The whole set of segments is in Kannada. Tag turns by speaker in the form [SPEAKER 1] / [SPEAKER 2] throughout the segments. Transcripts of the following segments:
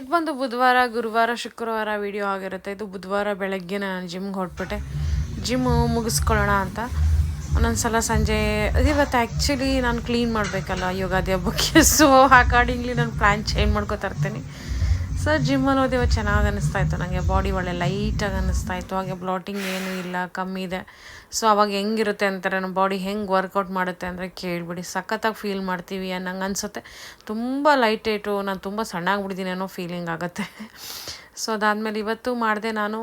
[SPEAKER 1] ಇದು ಬಂದು ಬುಧವಾರ, ಗುರುವಾರ, ಶುಕ್ರವಾರ ವೀಡಿಯೋ ಆಗಿರುತ್ತೆ. ಇದು ಬುಧವಾರ ಬೆಳಗ್ಗೆ ನಾನು ಜಿಮ್ಗೆ ಹೊರಟ್ಬಿಟ್ಟೆ. ಜಿಮ್ಮು ಮುಗಿಸ್ಕೊಳ್ಳೋಣ ಅಂತ. ಒಂದೊಂದು ಸಲ ಸಂಜೆ ಇವತ್ತು ಆ್ಯಕ್ಚುಲಿ ನಾನು ಕ್ಲೀನ್ ಮಾಡಬೇಕಲ್ಲ ಯುಗಾದಿ ಹಬ್ಬಕ್ಕೆ. ಸೊ ಅಕಾರ್ಡಿಂಗ್ಲಿ ನಾನು ಪ್ಲ್ಯಾನ್ ಚೇಂಜ್ ಮಾಡ್ಕೊತಾ ಇರ್ತೀನಿ. ಸೊ ಜಿಮ್ಮಲ್ಲಿ ಹೋದೆ, ಚೆನ್ನಾಗಿ ಅನ್ನಿಸ್ತಾಯಿತ್ತು ನನಗೆ. ಬಾಡಿ ಒಳ್ಳೆ ಲೈಟಾಗಿ ಅನ್ನಿಸ್ತಾಯಿತ್ತು. ಹಾಗೆ ಬ್ಲಾಟಿಂಗ್ ಏನೂ ಇಲ್ಲ, ಕಮ್ಮಿ ಇದೆ. ಸೊ ಅವಾಗ ಹೆಂಗಿರುತ್ತೆ ಅಂತಾರೆ, ನಮ್ಮ ಬಾಡಿ ಹೆಂಗೆ ವರ್ಕೌಟ್ ಮಾಡುತ್ತೆ ಅಂದರೆ ಕೇಳಿಬಿಡಿ, ಸಖತ್ತಾಗಿ ಫೀಲ್ ಮಾಡ್ತೀವಿ ಅನ್ನಂಗೆ ಅನಿಸುತ್ತೆ. ತುಂಬ ಲೈಟ್ ಏಟು, ನಾನು ತುಂಬ ಸಣ್ಣ ಆಗ್ಬಿಟ್ಟಿದ್ದೀನಿ ಅನ್ನೋ ಫೀಲಿಂಗ್ ಆಗುತ್ತೆ. ಸೊ ಅದಾದಮೇಲೆ ಇವತ್ತು ಮಾಡಿದೆ ನಾನು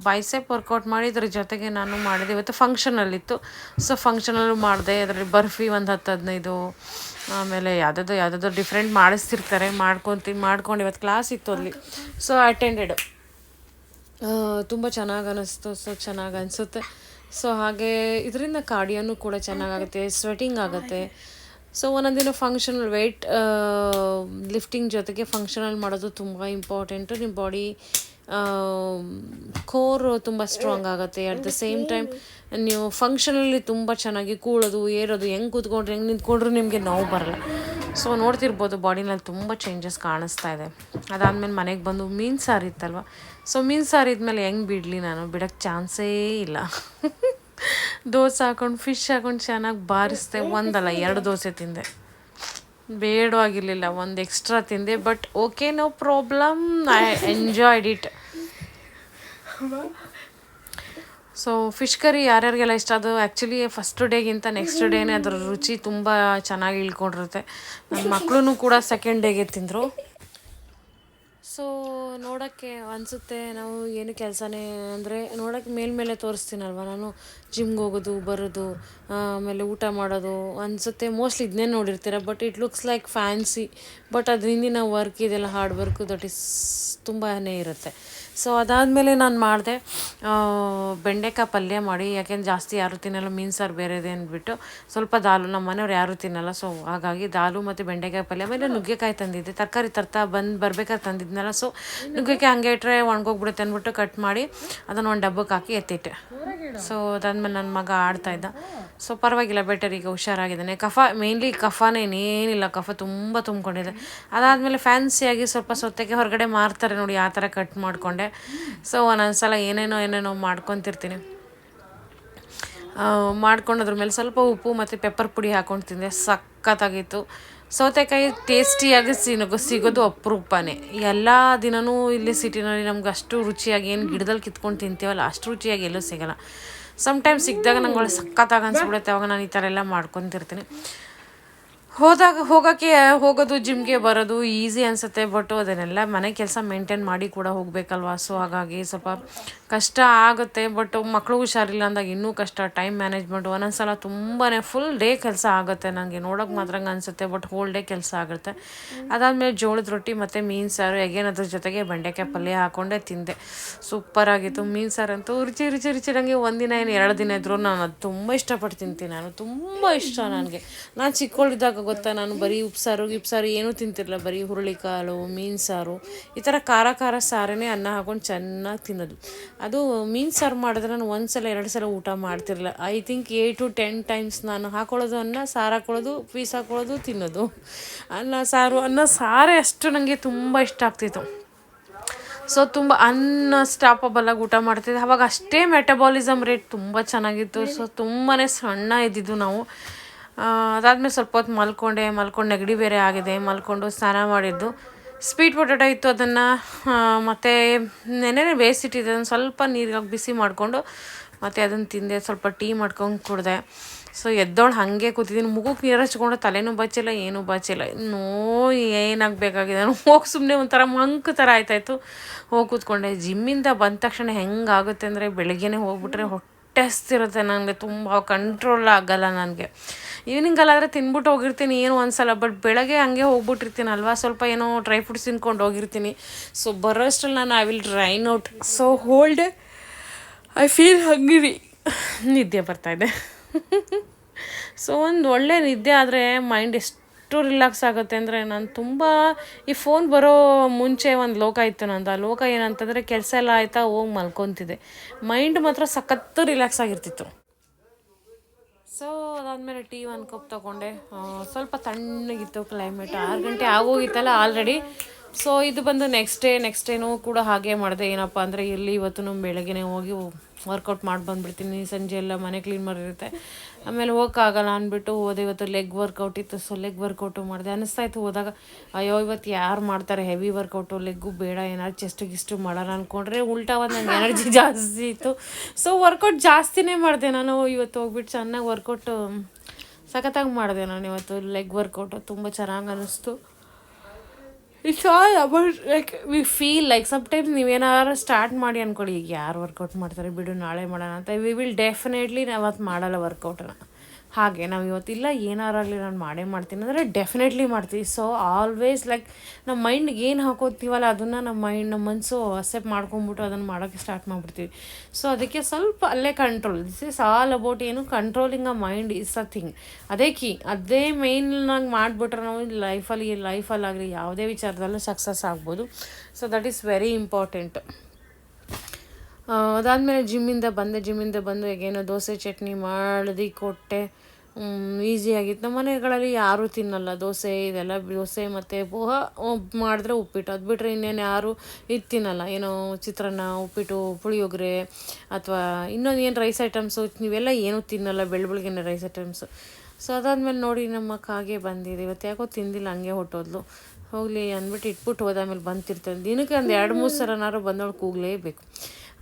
[SPEAKER 1] ಬೈಸೆಪ್ ವರ್ಕೌಟ್ ಮಾಡಿ, ಇದ್ರ ಜೊತೆಗೆ ನಾನು ಮಾಡಿದೆ. ಇವತ್ತು ಫಂಕ್ಷನಲ್ಲಿತ್ತು, ಸೊ ಫಂಕ್ಷನಲ್ಲೂ ಮಾಡಿದೆ. ಅದರಲ್ಲಿ ಬರ್ಫಿ ಒಂದು 10-15, ಆಮೇಲೆ ಯಾವುದಾದ್ರು ಡಿಫ್ರೆಂಟ್ ಮಾಡಿಸ್ತಿರ್ತಾರೆ, ಮಾಡ್ಕೊಂಡು ಇವತ್ತು ಕ್ಲಾಸ್ ಇತ್ತು ಅಲ್ಲಿ. So attended. ತುಂಬ ಚೆನ್ನಾಗಿ ಅನ್ನಿಸ್ತು. ಸೊ ಚೆನ್ನಾಗಿ ಅನಿಸುತ್ತೆ. ಸೊ ಹಾಗೆ ಇದರಿಂದ ಕಾರ್ಡಿಯೋನು ಕೂಡ ಚೆನ್ನಾಗಾಗುತ್ತೆ, ಸ್ವೆಟಿಂಗ್ ಆಗುತ್ತೆ. ಸೊ ಒಂದೊಂದಿನ ಫಂಕ್ಷನಲ್ ವೆಯ್ಟ್ ಲಿಫ್ಟಿಂಗ್ ಜೊತೆಗೆ ಫಂಕ್ಷನಲ್ ಮಾಡೋದು ತುಂಬ ಇಂಪಾರ್ಟೆಂಟು. ನಿಮ್ಮ ಬಾಡಿ ಕೋರ್ ತುಂಬ ಸ್ಟ್ರಾಂಗ್ ಆಗುತ್ತೆ. ಅಟ್ ದ ಸೇಮ್ ಟೈಮ್ ನೀವು ಫಂಕ್ಷನಲ್ಲಿ ತುಂಬ ಚೆನ್ನಾಗಿ ಕೂಳೋದು, ಏರೋದು, ಹೆಂಗೆ ಕೂತ್ಕೊಂಡ್ರೆ ಹೆಂಗೆ ನಿಂತ್ಕೊಂಡ್ರೂ ನಿಮಗೆ ನೋವು ಬರಲ್ಲ. ಸೊ ನೋಡ್ತಿರ್ಬೋದು ಬಾಡಿನಲ್ಲಿ ತುಂಬ ಚೇಂಜಸ್ ಕಾಣಿಸ್ತಾ ಇದೆ. ಅದಾದಮೇಲೆ ಮನೆಗೆ ಬಂದು ಮೀನು ಸಾರು ಇತ್ತಲ್ವ. ಸೊ ಮೀನು ಸಾರು ಇದ್ಮೇಲೆ ಹೆಂಗೆ ಬಿಡಲಿ, ನಾನು ಬಿಡೋಕ್ಕೆ ಚಾನ್ಸೇ ಇಲ್ಲ. ದೋಸೆ ಹಾಕ್ಕೊಂಡು ಫಿಶ್ ಹಾಕ್ಕೊಂಡು ಚೆನ್ನಾಗಿ ಬಾರಿಸ್ದೆ. 1 ಅಲ್ಲ 2 ದೋಸೆ ತಿಂದೆ. ಬೇಡವಾಗಿರಲಿಲ್ಲ, 1 ಎಕ್ಸ್ಟ್ರಾ ತಿಂದೆ. But okay, no problem, I enjoyed it. So fish curry ಯಾರ್ಯಾರಿಗೆಲ್ಲ ಇಷ್ಟ, ಅದು ಆ್ಯಕ್ಚುಲಿ ಫಸ್ಟ್ ಡೇಗಿಂತ ನೆಕ್ಸ್ಟ್ ಡೇನೇ ಅದರ ರುಚಿ ತುಂಬ ಚೆನ್ನಾಗಿ ಇಳ್ಕೊಂಡಿರುತ್ತೆ. ನನ್ನ ಮಕ್ಕಳು ಕೂಡ ಸೆಕೆಂಡ್ ಡೇಗೆ ತಿಂದರು. ಸೊ ನೋಡೋಕ್ಕೆ ಅನಿಸುತ್ತೆ ನಾವು ಏನು ಕೆಲಸನೇ ಅಂದರೆ ನೋಡೋಕ್ಕೆ ಮೇಲ್ಮೇಲೆ ತೋರಿಸ್ತೀನಲ್ವ ನಾನು, ಜಿಮ್ಗೆ ಹೋಗೋದು ಬರೋದು, ಆಮೇಲೆ ಊಟ ಮಾಡೋದು ಅನಿಸುತ್ತೆ. ಮೋಸ್ಟ್ಲಿ ಇದನ್ನೇ ನೋಡಿರ್ತೀರ. But it looks like fancy. But ಅದ್ರ ಹಿಂದಿನ ವರ್ಕ್ ಇದೆಲ್ಲ ಹಾರ್ಡ್ ವರ್ಕು ದಟ್ ಈಸ್ ತುಂಬಾ ಇರುತ್ತೆ. ಸೊ ಅದಾದಮೇಲೆ ನಾನು ಮಾಡಿದೆ ಬೆಂಡೆಕಾಯಿ ಪಲ್ಯ ಮಾಡಿ, ಯಾಕೆಂದ್ರೆ ಜಾಸ್ತಿ ಯಾರೂ ತಿನ್ನಲ್ಲ, ಮೀನು ಸಾರು ಬೇರೆದೆ ಅಂದ್ಬಿಟ್ಟು ಸ್ವಲ್ಪ ದಾಲು, ನಮ್ಮ ಮನೆಯವ್ರು ಯಾರೂ ತಿನ್ನಲ್ಲ. ಸೊ ಹಾಗಾಗಿ ದಾಲು ಮತ್ತು ಬೆಂಡೆಕಾಯಿ ಪಲ್ಯ, ಆಮೇಲೆ ನುಗ್ಗೆಕಾಯಿ ತಂದಿದ್ದೆ. ತರಕಾರಿ ಬರ್ಬೇಕಾದ್ರೆ ತಂದಿದ್ನಲ್ಲ. ಸೊ ನುಗ್ಗೆಕಾಯಿ ಹಂಗೆ ಇಟ್ಟರೆ ಒಣಗೋಗ್ಬಿಡುತ್ತೆ ಅಂದ್ಬಿಟ್ಟು ಕಟ್ ಮಾಡಿ ಅದನ್ನು ಒಂದು ಡಬ್ಬಕ್ಕೆ ಹಾಕಿ ಎತ್ತಿಟ್ಟೆ. ಸೊ ಅದಾದ್ಮೇಲೆ ನನ್ನ ಮಗ ಆಡ್ತಾಯಿದ್ದ. ಸೊ ಪರವಾಗಿಲ್ಲ, ಬೆಟರ್, ಈಗ ಹುಷಾರಾಗಿದ್ದಾನೆ. ಮೇನ್ಲಿ ಕಫನೇ, ಇನ್ನೇನಿಲ್ಲ, ಕಫ ತುಂಬ ತುಂಬಿಕೊಂಡಿದೆ. ಅದಾದಮೇಲೆ ಫ್ಯಾನ್ಸಿಯಾಗಿ ಸ್ವಲ್ಪ ಸೊತ್ತೆಗೆ ಹೊರಗಡೆ ಮಾರ್ತಾರೆ ನೋಡಿ, ಆ ಥರ ಕಟ್ ಮಾಡಿಕೊಂಡೆ. ಸೊ ಒಂದೊಂದ್ಸಲ ಏನೇನೋ ಮಾಡ್ಕೊತಿರ್ತೀನಿ. ಮಾಡ್ಕೊಂಡು ಅದ್ರ ಮೇಲೆ ಸ್ವಲ್ಪ ಉಪ್ಪು ಮತ್ತು ಪೆಪ್ಪರ್ ಪುಡಿ ಹಾಕ್ಕೊಂಡು ತಿಂದೆ. ಸಖತ್ತಾಗಿತ್ತು. ಸೌತೆಕಾಯಿ ಟೇಸ್ಟಿಯಾಗಿ ಸಿಗೋದು ಅಪರೂಪನೇ. ಎಲ್ಲ ದಿನವೂ ಇಲ್ಲಿ ಸಿಟಿನಲ್ಲಿ ನಮ್ಗೆ ಅಷ್ಟು ರುಚಿಯಾಗಿ ಏನು ಗಿಡದಲ್ಲಿ ಕಿತ್ಕೊಂಡು ತಿಂತೀವಲ್ಲ ಅಷ್ಟು ರುಚಿಯಾಗಿ ಎಲ್ಲೂ ಸಿಗೋಲ್ಲ. ಸಮ್ಟೈಮ್ಸ್ ಸಿಕ್ಕಿದಾಗ ನಂಗೆ ಒಳ್ಳೆ ಸಖತ್ತಾಗಿ ಅನಿಸ್ಬಿಡುತ್ತೆ. ಅವಾಗ ನಾನು ಈ ಥರ ಎಲ್ಲ ಮಾಡ್ಕೊತಿರ್ತೀನಿ. ಹೋಗೋದು ಜಿಮ್ಗೆ ಬರೋದು ಈಸಿ ಅನಿಸುತ್ತೆ. ಬಟ್ ಅದನ್ನೆಲ್ಲ ಮನೆ ಕೆಲಸ ಮೇಂಟೈನ್ ಮಾಡಿ ಕೂಡ ಹೋಗಬೇಕಲ್ವ. ಸೊ ಹಾಗಾಗಿ ಸ್ವಲ್ಪ ಕಷ್ಟ ಆಗುತ್ತೆ. ಬಟ್ ಮಕ್ಕಳು ಹುಷಾರಿಲ್ಲ ಅಂದಾಗ ಇನ್ನೂ ಕಷ್ಟ. ಟೈಮ್ ಮ್ಯಾನೇಜ್ಮೆಂಟು ಒಂದೊಂದು ಸಲ ತುಂಬಾ ಫುಲ್ ಡೇ ಕೆಲಸ ಆಗುತ್ತೆ. ನನಗೆ ನೋಡೋಕೆ ಮಾತ್ರ ಅನಿಸುತ್ತೆ, ಬಟ್ ಹೋಲ್ ಡೇ ಕೆಲಸ ಆಗುತ್ತೆ. ಅದಾದಮೇಲೆ ಜೋಳದ ರೊಟ್ಟಿ ಮತ್ತು ಮೀನು ಸಾರು, ಅದ್ರ ಜೊತೆಗೆ ಬೆಂಡೆಕಾಯಿ ಪಲ್ಯ ಹಾಕ್ಕೊಂಡೆ ತಿಂದೆ. ಸೂಪರಾಗಿತ್ತು. ಮೀನು ಸಾರು ಅಂತೂ ರುಚಿ ನನಗೆ 1 ದಿನ ಏನು 2 ದಿನ ಇದ್ದರೂ ನಾನು ಅದು ತುಂಬ ಇಷ್ಟಪಟ್ಟು ತಿಂತೀನಿ. ನಾನು ತುಂಬ ಇಷ್ಟ ನನಗೆ. ನಾನು ಚಿಕ್ಕವಳಿದ್ದಾಗ ಗೊತ್ತಾ, ನಾನು ಬರೀ ಉಪ್ಸಾರು ಏನೂ ತಿಂತಿರಲಿಲ್ಲ. ಬರೀ ಹುರುಳಿಕಾಳು, ಮೀನು ಸಾರು, ಈ ಥರ ಖಾರ ಸಾರೇ ಅನ್ನ ಹಾಕೊಂಡು ಚೆನ್ನಾಗಿ ತಿನ್ನೋದು. ಅದು ಮೀನು ಸಾರು ಮಾಡಿದ್ರೆ ನಾನು 1 ಸಲ 2 ಸಲ ಊಟ ಮಾಡ್ತಿರಲಿಲ್ಲ. ಐ ಥಿಂಕ್ 8 to 10 ಟೈಮ್ಸ್ ನಾನು ಹಾಕೊಳ್ಳೋದು ಅನ್ನ, ಸಾರು ಹಾಕೊಳ್ಳೋದು, ಪೀಸ್ ಹಾಕೊಳ್ಳೋದು, ತಿನ್ನೋದು. ಅನ್ನ ಸಾರೇ ಅಷ್ಟು ನನಗೆ ತುಂಬ ಇಷ್ಟ ಆಗ್ತಿತ್ತು. ಸೊ ತುಂಬ ಅನ್ಸ್ಟಾಪಬಲಾಗಿ ಊಟ ಮಾಡ್ತಿದ್ದೆ. ಅವಾಗ ಅಷ್ಟೇ ಮೆಟಬಾಲಿಸಮ್ ರೇಟ್ ತುಂಬ ಚೆನ್ನಾಗಿತ್ತು. ಸೊ ತುಂಬಾ ಸಣ್ಣ ಇದ್ದಿದ್ದು ನಾವು. ಅದಾದಮೇಲೆ ಸ್ವಲ್ಪ ಹೊತ್ತು ಮಲ್ಕೊಂಡು ನೆಗಡಿ ಬೇರೆ ಆಗಿದೆ. ಮಲ್ಕೊಂಡು ಸ್ನಾನ ಮಾಡಿದ್ದು. ಸ್ವೀಟ್ ಪೊಟ್ಯಾಟೊ ಇತ್ತು, ಅದನ್ನು ಮತ್ತು ನೆನೆನೇ ಬೇಯಿಸಿಟ್ಟಿದ್ದೆ. ಅದನ್ನು ಸ್ವಲ್ಪ ನೀರಿಗೆ ಬಿಸಿ ಮಾಡಿಕೊಂಡು ಮತ್ತು ಅದನ್ನು ತಿಂದೆ. ಸ್ವಲ್ಪ ಟೀ ಮಾಡ್ಕೊಂಡು ಕುಡಿದೆ. ಸೊ ಎದ್ದೋಳು ಹಾಗೆ ಕೂತಿದ್ದೀನಿ. ಮುಖಕ್ಕೆ ನೀರು ಹಚ್ಕೊಂಡು ತಲೆನೂ ಬಚ್ಚಿಲ್ಲ, ಏನೂ ಬಚ್ಚಿಲ್ಲ. ಏನಾಗಬೇಕಾಗಿದೆ ಹೋಗಿ ಸುಮ್ಮನೆ ಒಂಥರ ಮಂಕ್ ಥರ ಆಯ್ತಾಯಿತ್ತು. ಹೋಗಿ ಕೂತ್ಕೊಂಡೆ. ಜಿಮ್ಮಿಂದ ಬಂದ ತಕ್ಷಣ ಹೆಂಗಾಗುತ್ತೆ ಅಂದರೆ ಬೆಳಗ್ಗೆನೇ ಹೋಗ್ಬಿಟ್ರೆ ಹೊಟ್ಟೆ ಹಸ್ತಿರುತ್ತೆ ನನಗೆ. ತುಂಬ ಕಂಟ್ರೋಲ್ ಆಗಲ್ಲ ನನಗೆ. ಈವ್ನಿಂಗಲ್ಲಾದರೆ ತಿನ್ಬಿಟ್ಟು ಹೋಗಿರ್ತೀನಿ ಏನೋ ಒಂದ್ಸಲ. ಬಟ್ ಬೆಳಗ್ಗೆ ಹಂಗೆ ಹೋಗ್ಬಿಟ್ಟಿರ್ತೀನಲ್ವ, ಸ್ವಲ್ಪ ಏನೋ ಡ್ರೈ ಫ್ರೂಟ್ಸ್ ತಿನ್ಕೊಂಡು ಹೋಗಿರ್ತೀನಿ. ಸೊ ಬರೋಷ್ಟರಲ್ಲಿ ನಾನು I will drain out. So whole day I feel hungry. ನಿದ್ದೆ ಬರ್ತಾಯಿದೆ. ಸೊ ಒಂದು ಒಳ್ಳೆ ನಿದ್ದೆ ಆದರೆ ಮೈಂಡ್ ಎಷ್ಟು ರಿಲ್ಯಾಕ್ಸ್ ಆಗುತ್ತೆ ಅಂದರೆ, ನಾನು ತುಂಬ ಈ ಫೋನ್ ಬರೋ ಮುಂಚೆ ಒಂದು ಲೋಕ ಇತ್ತು ನಂದು. ಆ ಲೋಕ ಏನಂತಂದರೆ ಕೆಲಸ ಎಲ್ಲ ಆಯಿತಾ ಹೋಗಿ ಮಲ್ಕೊತಿದ್ದೆ. ಮೈಂಡ್ ಮಾತ್ರ ಸಖತ್ತು ರಿಲ್ಯಾಕ್ಸ್ ಆಗಿರ್ತಿತ್ತು. ಸೊ ಅದಾದಮೇಲೆ ಟೀ 1 ಕಪ್ ತೊಗೊಂಡೆ. ಸ್ವಲ್ಪ ತಣ್ಣಗಿತ್ತು ಕ್ಲೈಮೇಟ್. 6 ಗಂಟೆ ಆಗೋಗಿತ್ತಲ್ಲ ಆಲ್ರೆಡಿ. ಸೊ ಇದು ಬಂದು ನೆಕ್ಸ್ಟ್ ಡೇನೂ ಕೂಡ ಹಾಗೆ ಮಾಡಿದೆ. ಏನಪ್ಪ ಅಂದರೆ ಇಲ್ಲಿ ಇವತ್ತು ಬೆಳಗ್ಗೆನೇ ಹೋಗಿ ವರ್ಕೌಟ್ ಮಾಡಿ ಬಂದುಬಿಡ್ತೀನಿ. ಸಂಜೆ ಎಲ್ಲ ಮನೆ ಕ್ಲೀನ್ ಮಾಡಿರುತ್ತೆ, ಆಮೇಲೆ ಹೋಗೋಕ್ಕಾಗಲ್ಲ ಅಂದ್ಬಿಟ್ಟು ಹೋದೆ. ಇವತ್ತು ಲೆಗ್ ವರ್ಕೌಟ್ ಇತ್ತು, ಸೊ ಲೆಗ್ ವರ್ಕೌಟು ಮಾಡಿದೆ. ಅನ್ನಿಸ್ತಾಯಿತ್ತು ಹೋದಾಗ, ಅಯ್ಯೋ ಇವತ್ತು ಯಾರು ಮಾಡ್ತಾರೆ ಹೆವಿ ವರ್ಕೌಟು, ಲೆಗ್ಗು ಬೇಡ, ಏನಾದ್ರು ಚೆಸ್ಟು ಮಾಡೋಣ ಅಂದ್ಕೊಂಡ್ರೆ ಉಲ್ಟಾ ಒಂದು ನಂಗೆ ಎನರ್ಜಿ ಜಾಸ್ತಿ ಇತ್ತು. ಸೊ ವರ್ಕೌಟ್ ಜಾಸ್ತಿನೇ ಮಾಡಿದೆ ನಾನು ಇವತ್ತು. ಹೋಗ್ಬಿಟ್ಟು ಚೆನ್ನಾಗಿ ವರ್ಕೌಟು ಸಖತ್ತಾಗಿ ಮಾಡಿದೆ ನಾನು ಇವತ್ತು. ಲೆಗ್ ವರ್ಕೌಟು ತುಂಬ ಚೆನ್ನಾಗಿ ಅನ್ನಿಸ್ತು. It's all about like we feel like sometimes ನೀವೇನಾರು ಸ್ಟಾರ್ಟ್ ಮಾಡಿ ಅಂದ್ಕೊಳ್ಳಿ, ಈಗ ಯಾರು ವರ್ಕೌಟ್ ಮಾಡ್ತಾರೆ ಬಿಡು ನಾಳೆ ಮಾಡೋಣ ಅಂತ, ವಿ ವಿಲ್ ಡೆಫಿನೆಟ್ಲಿ ನಾವು ಅವತ್ತು ಮಾಡಲ್ಲ ವರ್ಕೌಟನ್ನು. ಹಾಗೆ ನಾವು ಇವತ್ತಿಲ್ಲ ಏನಾರಾಗಲಿ ನಾನು ಮಾಡೇ ಮಾಡ್ತೀನಿ ಅಂದರೆ ಡೆಫಿನೆಟ್ಲಿ ಮಾಡ್ತೀವಿ. ಸೊ ಆಲ್ವೇಸ್ ಲೈಕ್ ನಮ್ಮ ಮೈಂಡ್ಗೆ ಏನು ಹಾಕೋತೀವಲ್ಲ ಅದನ್ನು ನಮ್ಮ ಮನಸ್ಸು ಅಕ್ಸೆಪ್ಟ್ ಮಾಡ್ಕೊಂಬಿಟ್ಟು ಅದನ್ನು ಮಾಡೋಕ್ಕೆ ಸ್ಟಾರ್ಟ್ ಮಾಡಿಬಿಡ್ತೀವಿ. ಸೊ ಅದಕ್ಕೆ ಸ್ವಲ್ಪ ಅಲ್ಲೇ control, this is all about ಏನು controlling a mind is a thing. ಅದೇ ಕೀ, ಅದೇ ಮೇಯ್ನಾಗಿ ಮಾಡಿಬಿಟ್ರೆ ನಾವು ಲೈಫಲ್ಲಾಗಲಿ ಯಾವುದೇ ವಿಚಾರದಲ್ಲೂ ಸಕ್ಸಸ್ ಆಗ್ಬೋದು. So that is very important. ಅದಾದಮೇಲೆ ಜಿಮ್ಮಿಂದ ಬಂದು ಈಗೇನೋ ದೋಸೆ ಚಟ್ನಿ ಮಾಡಿ ಕೊಟ್ಟೆ. ಈಸಿಯಾಗಿತ್ತು. ನಮ್ಮ ಮನೆಗಳಲ್ಲಿ ಯಾರೂ ತಿನ್ನಲ್ಲ ದೋಸೆ, ಇದೆಲ್ಲ ದೋಸೆ ಮತ್ತು ಪೋಹ ಮಾಡಿದ್ರೆ ಉಪ್ಪಿಟ್ಟು, ಅದು ಬಿಟ್ಟರೆ ಇನ್ನೇನು ಯಾರು ಇದು ತಿನ್ನಲ್ಲ. ಏನೋ ಚಿತ್ರಾನ್ನ, ಉಪ್ಪಿಟ್ಟು, ಪುಳಿಯೋಗರೆ ಅಥವಾ ಇನ್ನೊಂದು ಏನು ರೈಸ್ ಐಟಮ್ಸು ನೀವೆಲ್ಲ ಏನೂ ತಿನ್ನಲ್ಲ ಬೆಳಗ್ಗೆನೇ ರೈಸ್ ಐಟಮ್ಸು. ಸೊ ಅದಾದಮೇಲೆ ನೋಡಿ ನಮ್ಮ ಅಕ್ಕ ಹಾಗೆ ಬಂದಿದೆ. ಇವತ್ತು ಯಾಕೋ ತಿಂದಿಲ್ಲ, ಹಂಗೆ ಹೊಟ್ಟೋದ್ಲು. ಹೋಗಲಿ ಅಂದ್ಬಿಟ್ಟು ಇಟ್ಬಿಟ್ಟು ಹೋದಾದ್ಮೇಲೆ ಬಂತಿರ್ತೇನೆ. ದಿನಕ್ಕೆ ಒಂದು 2-3 ಸರನಾರು ಬಂದವಳು ಕೂಗಲೇಬೇಕು.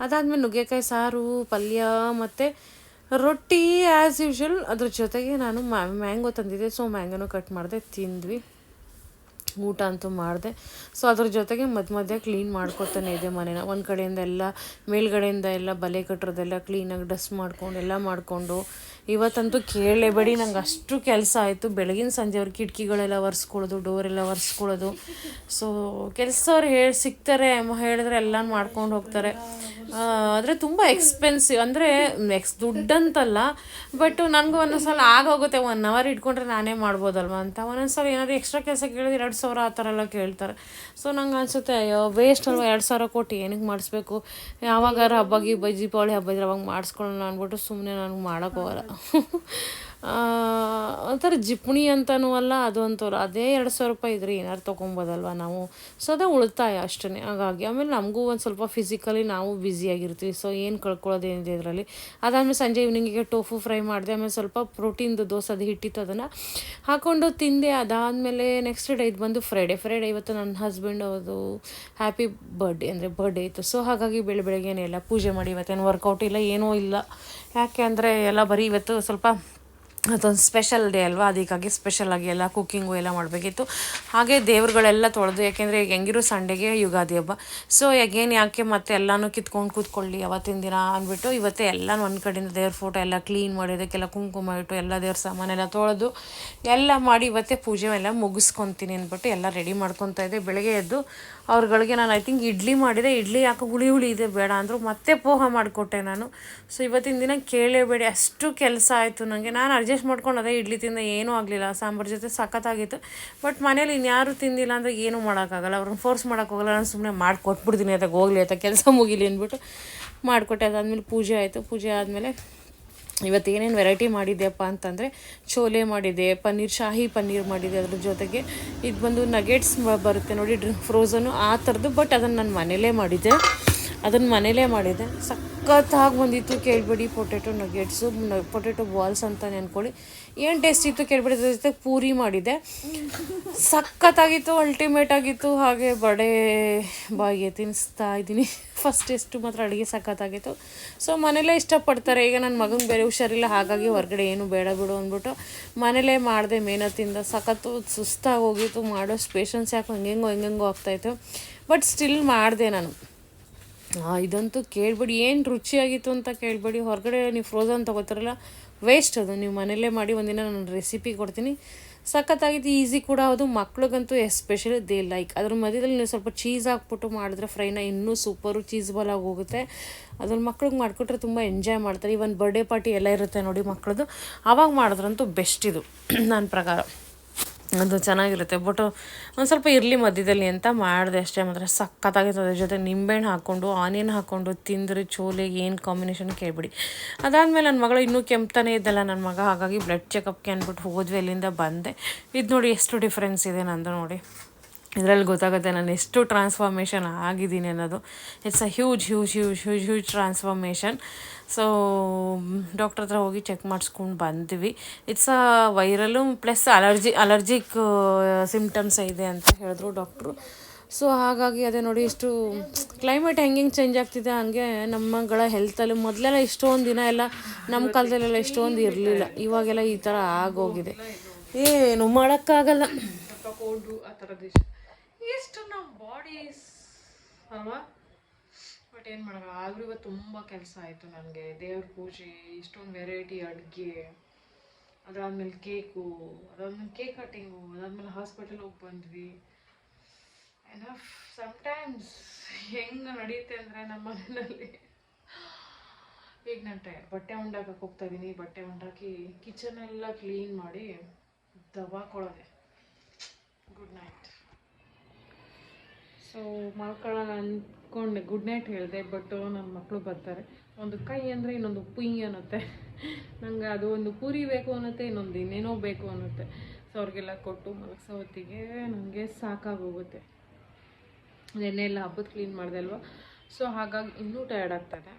[SPEAKER 1] ಅದಾದಮೇಲೆ ನುಗ್ಗೆಕಾಯಿ ಸಾರು, ಪಲ್ಯ ಮತ್ತು ರೊಟ್ಟಿ ಆ್ಯಸ್ ಯೂಶ್ವಲ್. ಅದ್ರ ಜೊತೆಗೆ ನಾನು ಮ್ಯಾಂಗೋ ತಂದಿದ್ದೆ, ಸೊ ಮ್ಯಾಂಗೋನು ಕಟ್ ಮಾಡಿದೆ, ತಿಂದ್ವಿ, ಊಟ ಅಂತೂ ಮಾಡಿದೆ. ಸೊ ಅದ್ರ ಜೊತೆಗೆ ಮಧ್ಯೆ ಕ್ಲೀನ್ ಮಾಡ್ಕೊತಾನೆ ಇದೆ ಮನೇನ. ಒಂದು ಕಡೆಯಿಂದ ಎಲ್ಲ ಮೇಲ್ಗಡೆಯಿಂದ ಎಲ್ಲ ಬಲೆ ಕಟ್ಟಿರೋದೆಲ್ಲ ಕ್ಲೀನಾಗಿ ಡಸ್ಟ್ ಮಾಡ್ಕೊಂಡು ಎಲ್ಲ ಮಾಡಿಕೊಂಡು ಇವತ್ತಂತೂ ಕೇಳಲೇಬೇಡಿ, ನಂಗೆ ಅಷ್ಟು ಕೆಲಸ ಆಯಿತು. ಬೆಳಗಿನ ಸಂಜೆವ್ರ ಕಿಟಕಿಗಳೆಲ್ಲ ಒರೆಸ್ಕೊಳ್ಳೋದು, ಡೋರೆಲ್ಲ ಒರೆಸ್ಕೊಳ್ಳೋದು. ಸೊ ಕೆಲಸದವ್ರು ಸಿಗ್ತಾರೆ ಹೇಳಿದ್ರೆ ಎಲ್ಲ ಮಾಡ್ಕೊಂಡು ಹೋಗ್ತಾರೆ. ಆದರೆ ತುಂಬ ಎಕ್ಸ್ಪೆನ್ಸಿವ್, ಅಂದರೆ ದುಡ್ಡಂತಲ್ಲ, ಬಟ್ ನನಗೂ ಒಂದೊಂದ್ಸಲ ಆಗೋಗುತ್ತೆ 1 ಅವರ್ ಇಟ್ಕೊಂಡ್ರೆ ನಾನೇ ಮಾಡ್ಬೋದಲ್ವ ಅಂತ. ಒಂದೊಂದ್ಸಲ ಏನಾದರೂ ಎಕ್ಸ್ಟ್ರಾ ಕೆಲಸ ಕೇಳಿದ್ರೆ 2,000 ಆ ಥರ ಎಲ್ಲ ಕೇಳ್ತಾರೆ. ಸೊ ನಂಗೆ ಅನಿಸುತ್ತೆ, ಅಯ್ಯೋ ವೇಸ್ಟ್ ಅಲ್ವ 2,000 ಕೊಟ್ಟು ಏನಕ್ಕೆ ಮಾಡಿಸ್ಬೇಕು, ಯಾವಾಗಾರ ಹಬ್ಬಗೆ ದೀಪಾವಳಿ ಹಬ್ಬ ಇದ್ರೆ ಅವಾಗ ಮಾಡಿಸ್ಕೊಳ್ಳೋಣ ಅಂದ್ಬಿಟ್ಟು ಸುಮ್ಮನೆ ನನಗೆ ಮಾಡೋಕ್ಕೋಗಲ್ಲ. ಒಂಥರ ಜಿಪಣಿ ಅಂತನೂ ಅಲ್ಲ, ಅದು ಅಂತಲ್ಲ, ಅದೇ 2,000 ರೂಪಾಯಿ ಇದ್ರೆ ಏನಾರು ತೊಗೊಬೋದಲ್ವ ನಾವು. ಸೊ ಅದೇ ಉಳಿತಾಯ ಅಷ್ಟೇ. ಹಾಗಾಗಿ ಆಮೇಲೆ ನಮಗೂ ಒಂದು ಸ್ವಲ್ಪ ಫಿಸಿಕಲಿ ನಾವು ಬ್ಯುಸಿಯಾಗಿರ್ತೀವಿ. ಸೊ ಏನು ಕಳ್ಕೊಳ್ಳೋದೇನಿದೆ ಇದರಲ್ಲಿ. ಅದಾದಮೇಲೆ ಸಂಜೆ ಈವ್ನಿಂಗಿಗೆ ಟೋಫು ಫ್ರೈ ಮಾಡಿದೆ. ಆಮೇಲೆ ಸ್ವಲ್ಪ ಪ್ರೋಟೀನ್ದು ದೋಸೆ ಅದು ಹಿಟ್ಟಿತ್ತು, ಅದನ್ನು ಹಾಕ್ಕೊಂಡು ತಿಂದೆ. ಅದಾದಮೇಲೆ ನೆಕ್ಸ್ಟ್ ಡೇ ಇದು ಬಂದು ಫ್ರೈಡೇ ಇವತ್ತು ನನ್ನ ಹಸ್ಬೆಂಡ್ ಅವ್ರದ್ದು ಹ್ಯಾಪಿ ಬರ್ಡೇ ಇತ್ತು. ಸೊ ಹಾಗಾಗಿ ಬೆಳಗ್ಗೆನೇ ಎಲ್ಲ ಪೂಜೆ ಮಾಡಿ, ಇವತ್ತೇನು ವರ್ಕೌಟ್ ಇಲ್ಲ, ಏನೂ ಇಲ್ಲ. ಯಾಕೆ ಅಂದರೆ ಎಲ್ಲ ಬರೀ ಇವತ್ತು ಸ್ವಲ್ಪ ಅದೊಂದು ಸ್ಪೆಷಲ್ ಡೇ ಅಲ್ವಾ, ಅದಕ್ಕಾಗಿ ಸ್ಪೆಷಲಾಗಿ ಎಲ್ಲ ಕುಕ್ಕಿಂಗು ಎಲ್ಲ ಮಾಡಬೇಕಿತ್ತು. ಹಾಗೆ ದೇವ್ರುಗಳೆಲ್ಲ ತೊಳೆದು, ಯಾಕೆಂದರೆ ಈಗ ಹೆಂಗಿರೋ ಸಂಡೆಗೆ ಯುಗಾದಿ ಹಬ್ಬ. ಸೊ ಯಾಕೆ ಮತ್ತೆ ಎಲ್ಲನೂ ಕೂತ್ಕೊಳ್ಳಿ ಅವತ್ತಿನ ದಿನ ಅಂದ್ಬಿಟ್ಟು ಇವತ್ತೇ ಎಲ್ಲ ಒಂದು ಕಡೆಯಿಂದ ದೇವ್ರ ಫೋಟೋ ಎಲ್ಲ ಕ್ಲೀನ್ ಮಾಡಿದ್ದಕ್ಕೆಲ್ಲ ಕುಂಕುಮ ಇಟ್ಟು ಎಲ್ಲ ದೇವ್ರ ಸಾಮಾನೆಲ್ಲ ತೊಳೆದು ಎಲ್ಲ ಮಾಡಿ ಇವತ್ತೇ ಪೂಜೆ ಎಲ್ಲ ಮುಗಿಸ್ಕೊತೀನಿ ಅಂದ್ಬಿಟ್ಟು ಎಲ್ಲ ರೆಡಿ ಮಾಡ್ಕೊತಾ ಇದ್ದೆ. ಬೆಳಗ್ಗೆ ಎದ್ದು ಅವ್ರುಗಳಿಗೆ ನಾನು ಐ ಥಿಂಕ್ ಇಡ್ಲಿ ಮಾಡಿದೆ. ಇಡ್ಲಿ ಯಾಕೆ ಹುಳಿ ಇದೆ ಬೇಡ ಅಂದರು, ಮತ್ತೆ ಪೋಹ ಮಾಡಿಕೊಟ್ಟೆ ನಾನು. ಸೊ ಇವತ್ತಿನ ದಿನ ಕೇಳಲೇಬೇಡಿ, ಅಷ್ಟು ಕೆಲಸ ಆಯಿತು ನನಗೆ. ನಾನು ಅಡ್ಜಸ್ಟ್ ಮಾಡ್ಕೊಂಡು ಅದೇ ಇಡ್ಲಿ ತಿಂದ ಏನೂ ಆಗಲಿಲ್ಲ, ಸಾಂಬಾರು ಜೊತೆ ಸಖತ್ತಾಗಿತ್ತು. ಬಟ್ ಮನೇಲಿ ಇನ್ಯಾರೂ ತಿಂದಿಲ್ಲ ಅಂದರೆ ಏನೂ ಮಾಡೋಕ್ಕಾಗಲ್ಲ, ಅವ್ರನ್ನ ಫೋರ್ಸ್ ಮಾಡೋಕ್ಕೋಗಲ್ಲ. ನಾನು ಸುಮ್ಮನೆ ಮಾಡಿಕೊಟ್ಬಿಡ್ತೀನಿ, ಅದಕ್ಕೆ ಹೋಗಲಿ ಅಂತ ಕೆಲಸ ಮುಗಿಲಿ ಅಂದ್ಬಿಟ್ಟು ಮಾಡಿಕೊಟ್ಟೆ. ಅದಾದಮೇಲೆ ಪೂಜೆ ಆಯಿತು. ಪೂಜೆ ಆದಮೇಲೆ ಇವತ್ತು ಏನೇನು ವೆರೈಟಿ ಮಾಡಿದ್ದೆಪ್ಪ ಅಂತಂದರೆ ಚೋಲೆ ಮಾಡಿದೆ, ಶಾಹಿ ಪನ್ನೀರ್ ಮಾಡಿದೆ. ಅದ್ರ ಜೊತೆಗೆ ಇದು ಬಂದು ನಗೆಟ್ಸ್ ಬರುತ್ತೆ ನೋಡಿ, ಫ್ರೋಝನು ಆ ಥರದ್ದು. ಬಟ್ ಅದನ್ನು ನಾನು ಮನೇಲೇ ಮಾಡಿದೆ. ಸಖತ್ತಾಗಿ ಬಂದಿತ್ತು, ಕೇಳಬೇಡಿ. ಪೊಟೆಟೊ ನಗೆಟ್ಸು, ಪೊಟೆಟೊ ಬಾಲ್ಸ್ ಅಂತ ನೆನ್ಕೊಳ್ಳಿ. ಏನು ಟೇಸ್ಟ್ ಇತ್ತು ಕೇಳಬೇಡಿ. ಅದ್ರ ಜೊತೆ ಪೂರಿ ಮಾಡಿದೆ, ಸಖತ್ತಾಗಿತ್ತು, ಅಲ್ಟಿಮೇಟ್ ಆಗಿತ್ತು. ಹಾಗೆ ಬಡೆ ಬಾಯಿಗೆ ತಿನ್ನಿಸ್ತಾ ಇದ್ದೀನಿ. ಫಸ್ಟ್ ಟೇಸ್ಟು ಮಾತ್ರ ಅಡುಗೆ ಸಖತ್ತಾಗಿತ್ತು. ಸೊ ಮನೇಲೇ ಇಷ್ಟಪಡ್ತಾರೆ. ಈಗ ನನ್ನ ಮಗನಿಗೆ ಬೇರೆ ಹುಷಾರಿಲ್ಲ, ಹಾಗಾಗಿ ಹೊರಗಡೆ ಏನು ಬೇಡ ಬಿಡು ಅಂದ್ಬಿಟ್ಟು ಮನೇಲೇ ಮಾಡಿದೆ. ಮೇನತ್ತಿಂದ ಸಖತ್ತು ಸುಸ್ತಾಗಿ ಹೋಗಿತ್ತು, ಮಾಡೋಷ್ಟು ಪೇಷನ್ಸ್ ಯಾಕೆ ಹೆಂಗೆಂಗೋ ಆಗ್ತಾಯಿತ್ತು. ಬಟ್ ಸ್ಟಿಲ್ ಮಾಡಿದೆ ನಾನು. ಇದಂತೂ ಕೇಳಬೇಡಿ, ಏನು ರುಚಿಯಾಗಿತ್ತು ಅಂತ ಕೇಳಬೇಡಿ. ಹೊರಗಡೆ ನೀವು ಫ್ರೋಝನ್ ತೊಗೋತಾರಲ್ಲ, ವೇಸ್ಟ್ ಅದು. ನೀವು ಮನೇಲೇ ಮಾಡಿ ಒಂದಿನ ನಾನು ರೆಸಿಪಿ ಕೊಡ್ತೀನಿ, ಸಖತ್ತಾಗಿತ್ತು. ಈಸಿ ಕೂಡ ಹೌದು, ಮಕ್ಳಿಗಂತೂ ಎಸ್ಪೆಷಲಿ ದೇ ಲೈಕ್. ಅದ್ರ ಮಧ್ಯದಲ್ಲಿ ನೀವು ಸ್ವಲ್ಪ ಚೀಸ್ ಹಾಕ್ಬಿಟ್ಟು ಮಾಡಿದ್ರೆ ಫ್ರೈನ ಇನ್ನೂ ಸೂಪರು ಚೀಸ್ಬಲ್ ಆಗಿ ಹೋಗುತ್ತೆ. ಅದ್ರಲ್ಲಿ ಮಕ್ಳಿಗೆ ಮಾಡಿಕೊಟ್ರೆ ತುಂಬ ಎಂಜಾಯ್ ಮಾಡ್ತಾರೆ. ಇವನ್ ಬರ್ಡೇ ಪಾರ್ಟಿ ಎಲ್ಲ ಇರುತ್ತೆ ನೋಡಿ ಮಕ್ಕಳದು, ಆವಾಗ ಮಾಡಿದ್ರಂತೂ ಬೆಸ್ಟ್ ಇದು ನನ್ನ ಪ್ರಕಾರ. ಅದು ಚೆನ್ನಾಗಿರುತ್ತೆ. ಬಟ್ ಒಂದು ಸ್ವಲ್ಪ ಇರಲಿ ಮಧ್ಯದಲ್ಲಿ ಅಂತ ಮಾಡಿದೆ ಅಷ್ಟೇ. ಮಾತ್ರ ಸಖತ್ತಾಗಿತ್ತು. ಅದ್ರ ಜೊತೆ ನಿಂಬೆಹಣ್ಣು ಹಾಕ್ಕೊಂಡು ಆನಿಯನ್ ಹಾಕ್ಕೊಂಡು ತಿಂದರೆ ಚೋಲೆ ಏನು ಕಾಂಬಿನೇಷನ್ ಕೇಳಿಬಿಡಿ. ಅದಾದಮೇಲೆ ನನ್ನ ಮಗಳು ಇನ್ನೂ ಕೆಮ್ತಾನೇ ಇದ್ದಲ್ಲ ನನ್ನ ಮಗ, ಹಾಗಾಗಿ ಬ್ಲಡ್ ಚೆಕಪ್ಗೆ ಅಂದ್ಬಿಟ್ಟು ಹೋದ್ವಿ. ಅಲ್ಲಿಂದ ಬಂದೆ. ಇದು ನೋಡಿ ಎಷ್ಟು ಡಿಫ್ರೆನ್ಸ್ ಇದೆ ನಂದು ನೋಡಿ. ಇದರಲ್ಲಿ ಗೊತ್ತಾಗುತ್ತೆ ನಾನು ಎಷ್ಟು ಟ್ರಾನ್ಸ್ಫಾರ್ಮೇಷನ್ ಆಗಿದ್ದೀನಿ ಅನ್ನೋದು. It's a huge huge huge huge huge transformation. So doctor ಹತ್ರ ಹೋಗಿ ಚೆಕ್ ಮಾಡಿಸ್ಕೊಂಡು ಬಂದ್ವಿ. It's a viral plus allergic symptoms ಇದೆ ಅಂತ ಹೇಳಿದ್ರು ಡಾಕ್ಟ್ರು. ಸೊ ಹಾಗಾಗಿ ಅದೇ ನೋಡಿ, ಇಷ್ಟು ಕ್ಲೈಮೇಟ್ ಹೆಂಗೆ ಚೇಂಜ್ ಆಗ್ತಿದೆ ಹಂಗೆ ನಮ್ಮಗಳ ಹೆಲ್ತಲ್ಲಿ. ಮೊದಲೆಲ್ಲ ಇಷ್ಟೊಂದು ದಿನ ಎಲ್ಲ ನಮ್ಮ ಕಾಲದಲ್ಲೆಲ್ಲ ಇಷ್ಟೊಂದು ಇರಲಿಲ್ಲ, ಇವಾಗೆಲ್ಲ ಈ ಥರ ಆಗೋಗಿದೆ. ಏನು ಮಾಡೋಕ್ಕಾಗಲ್ಲ. ಕೋಲ್ಡು ಆ ಥರದ್ದು ಎಷ್ಟು ನಮ್ಮ ಬಾಡೀಸ್ ಅಲ್ವಾ. ಬಟ್ ಏನು ಮಾಡೋಣ, ಆದರೂ ಇವತ್ತು ತುಂಬ ಕೆಲಸ ಆಯಿತು ನನಗೆ. ದೇವ್ರ ಪೂಜೆ, ಇಷ್ಟೊಂದು ವೆರೈಟಿ ಅಡುಗೆ, ಅದಾದಮೇಲೆ ಕೇಕು, ಅದಾದ್ಮೇಲೆ ಕೇಕ್ ಕಟ್ಟಿಂಗು, ಅದಾದಮೇಲೆ ಹಾಸ್ಪಿಟಲ್ ಹೋಗಿ ಬಂದ್ವಿ. ಎನಫ್ ಸಮ್ಟೈಮ್ಸ್ ಹೆಂಗೆ ನಡೆಯುತ್ತೆ ಅಂದರೆ ನಮ್ಮ ಮನೆಯಲ್ಲಿ. ಈಗ ನಾನು ಬಟ್ಟೆ ಹೊಂಡಾಕಕ್ಕೆ ಹೋಗ್ತಾಯಿದ್ದೀನಿ. ಬಟ್ಟೆ ಹೊಂಡಾಕಿ ಕಿಚನೆಲ್ಲ ಕ್ಲೀನ್ ಮಾಡಿ ದಬಾಕೊಳ್ಳೋದೆ. Good night. ಸೊ ಮಲ್ಕೊಳ್ಳೋಣ ಅಂದ್ಕೊಂಡೆ, ಗುಡ್ ನೈಟ್ ಹೇಳಿದೆ. ಬಟ್ ನನ್ನ ಮಕ್ಕಳು ಬರ್ತಾರೆ. ಒಂದು ಕೈ ಅಂದರೆ ಇನ್ನೊಂದು ಪುಯ್ ಅನ್ನುತ್ತೆ. ನಂಗೆ ಅದು ಒಂದು ಪೂರಿ ಬೇಕು ಅನ್ನುತ್ತೆ, ಇನ್ನೊಂದು ಇನ್ನೇನೋ ಬೇಕು ಅನ್ನುತ್ತೆ. ಸೊ ಅವ್ರಿಗೆಲ್ಲ ಕೊಟ್ಟು ಮಲಗಿಸೋ ಹೊತ್ತಿಗೆ ನನಗೆ ಸಾಕಾಗೋಗುತ್ತೆ. ನೆನ್ನೆ ಎಲ್ಲ ಹಬ್ಬದ ಕ್ಲೀನ್ ಮಾಡಿದೆ ಅಲ್ವಾ. ಸೊ ಹಾಗಾಗಿ ಇನ್ನೂ ಟಯರ್ಡ್ ಆಗ್ತಾಯಿದೆ.